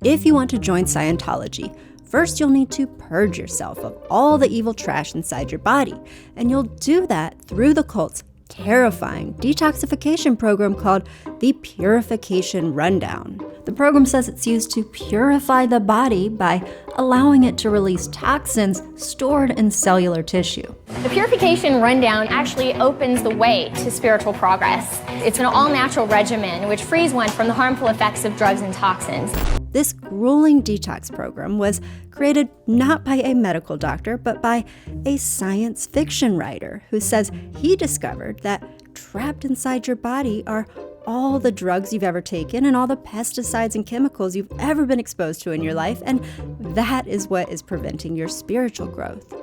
If you want to join Scientology, first you'll need to purge yourself of all the evil trash inside your body, and you'll do that through the cult's terrifying detoxification program called the Purification Rundown. The program says it's used to purify the body by allowing it to release toxins stored in cellular tissue. The Purification Rundown actually opens the way to spiritual progress. It's an all-natural regimen which frees one from the harmful effects of drugs and toxins. This grueling detox program was created not by a medical doctor, but by a science fiction writer who says he discovered that trapped inside your body are all the drugs you've ever taken and all the pesticides and chemicals you've ever been exposed to in your life, and that is what is preventing your spiritual growth.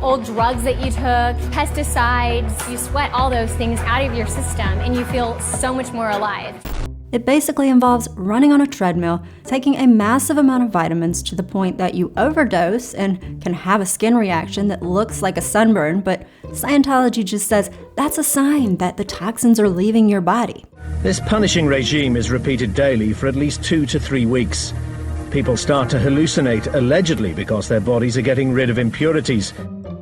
Old drugs that you took, pesticides, you sweat all those things out of your system and you feel so much more alive. It basically involves running on a treadmill, taking a massive amount of vitamins to the point that you overdose and can have a skin reaction that looks like a sunburn, but Scientology just says that's a sign that the toxins are leaving your body. This punishing regime is repeated daily for at least 2 to 3 weeks. People start to hallucinate, allegedly because their bodies are getting rid of impurities.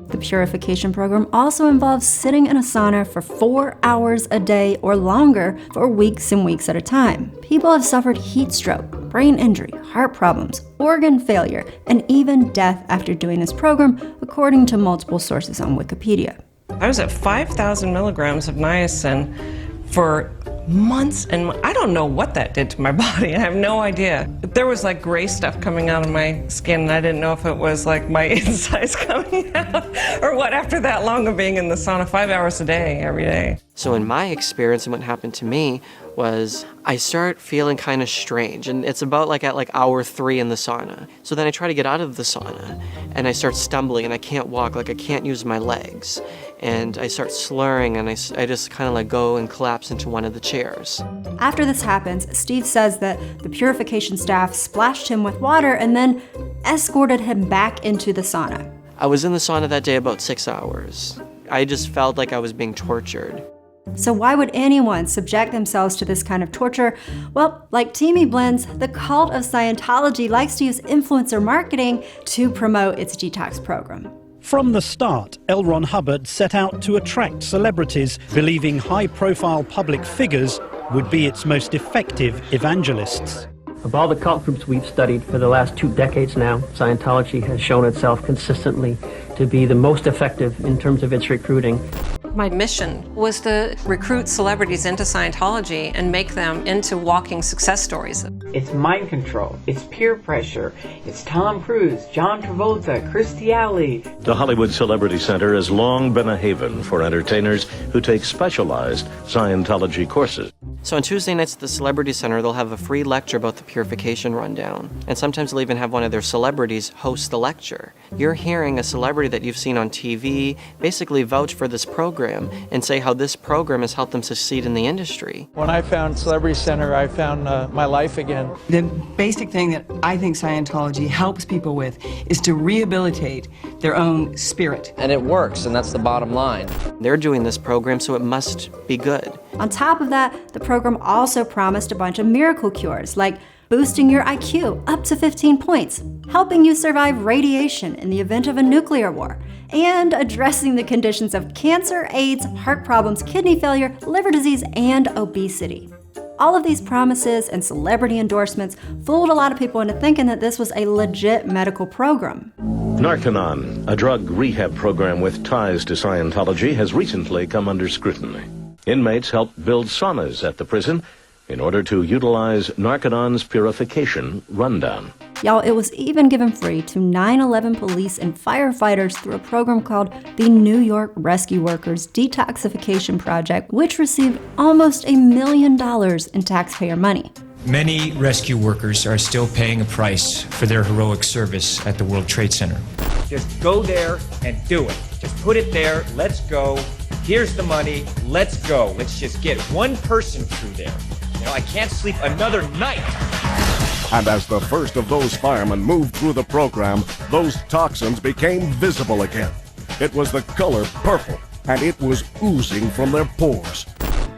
The purification program also involves sitting in a sauna for 4 hours a day or longer for weeks and weeks at a time. People have suffered heat stroke, brain injury, heart problems, organ failure, and even death after doing this program, according to multiple sources on Wikipedia. I was at 5,000 milligrams of niacin for months, and I don't know what that did to my body. I have no idea. There was like gray stuff coming out of my skin, and I didn't know if it was like my insides coming out or what after that long of being in the sauna 5 hours a day, every day. So in my experience, and what happened to me was I start feeling kind of strange, and it's about like at hour 3 in the sauna. So then I try to get out of the sauna, and I start stumbling, and I can't walk, like I can't use my legs. And I start slurring, and I just kind of go and collapse into one of the chairs. After this happens, Steve says that the purification staff splashed him with water and then escorted him back into the sauna. I was in the sauna that day about 6 hours. I just felt like I was being tortured. So why would anyone subject themselves to this kind of torture? Well, like Teamy Blends, the cult of Scientology likes to use influencer marketing to promote its detox program. From the start, L. Ron Hubbard set out to attract celebrities, believing high-profile public figures would be its most effective evangelists. Of all the cult groups we've studied for the last 2 decades now, Scientology has shown itself consistently to be the most effective in terms of its recruiting. My mission was to recruit celebrities into Scientology and make them into walking success stories. It's mind control, it's peer pressure, it's Tom Cruise, John Travolta, Kirstie Alley. The Hollywood Celebrity Center has long been a haven for entertainers who take specialized Scientology courses. So on Tuesday nights at the Celebrity Center, they'll have a free lecture about the Purification Rundown. And sometimes they'll even have one of their celebrities host the lecture. You're hearing a celebrity that you've seen on TV basically vouch for this program and say how this program has helped them succeed in the industry. When I found Celebrity Center, I found my life again. The basic thing that I think Scientology helps people with is to rehabilitate their own spirit. And it works, and that's the bottom line. They're doing this program, so it must be good. On top of that, the program also promised a bunch of miracle cures, like boosting your IQ up to 15 points, helping you survive radiation in the event of a nuclear war, and addressing the conditions of cancer, AIDS, heart problems, kidney failure, liver disease, and obesity. All of these promises and celebrity endorsements fooled a lot of people into thinking that this was a legit medical program. Narconon, a drug rehab program with ties to Scientology, has recently come under scrutiny. Inmates helped build saunas at the prison in order to utilize Narconon's Purification Rundown. Y'all, it was even given free to 9/11 police and firefighters through a program called the New York Rescue Workers Detoxification Project, which received almost $1 million in taxpayer money. Many rescue workers are still paying a price for their heroic service at the World Trade Center. Just go there and do it. Just put it there, let's go. Here's the money, let's go. Let's just get one person through there. You know, I can't sleep another night. And as the first of those firemen moved through the program, those toxins became visible again. It was the color purple, and it was oozing from their pores.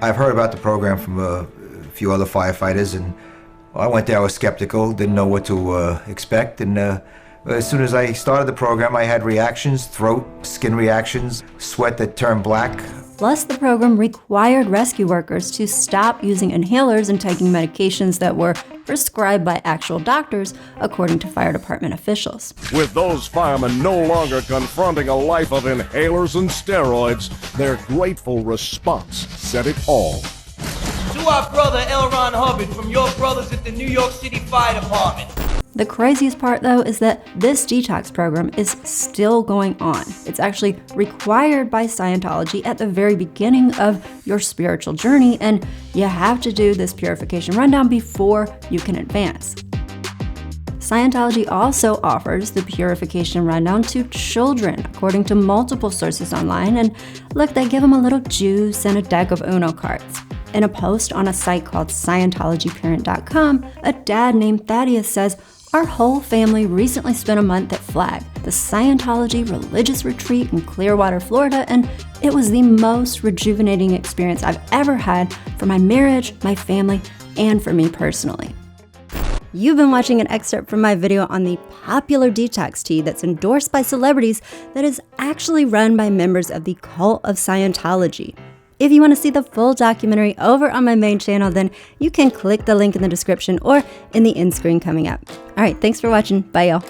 I've heard about the program from a few other firefighters, and I went there, I was skeptical, didn't know what to expect, and as soon as I started the program, I had reactions, throat, skin reactions, sweat that turned black. Plus, the program required rescue workers to stop using inhalers and taking medications that were prescribed by actual doctors, according to fire department officials. With those firemen no longer confronting a life of inhalers and steroids, their grateful response said it all. To our brother L. Ron Hubbard from your brothers at the New York City Fire Department. The craziest part, though, is that this detox program is still going on. It's actually required by Scientology at the very beginning of your spiritual journey, and you have to do this purification rundown before you can advance. Scientology also offers the purification rundown to children, according to multiple sources online, and look, they give them a little juice and a deck of Uno cards. In a post on a site called ScientologyParent.com, a dad named Thaddeus says, "Our whole family recently spent a month at Flag, the Scientology religious retreat in Clearwater, Florida, and it was the most rejuvenating experience I've ever had for my marriage, my family, and for me personally." You've been watching an excerpt from my video on the popular detox tea that's endorsed by celebrities that is actually run by members of the cult of Scientology. If you want to see the full documentary over on my main channel, then you can click the link in the description or in the end screen coming up. All right, thanks for watching. Bye, y'all.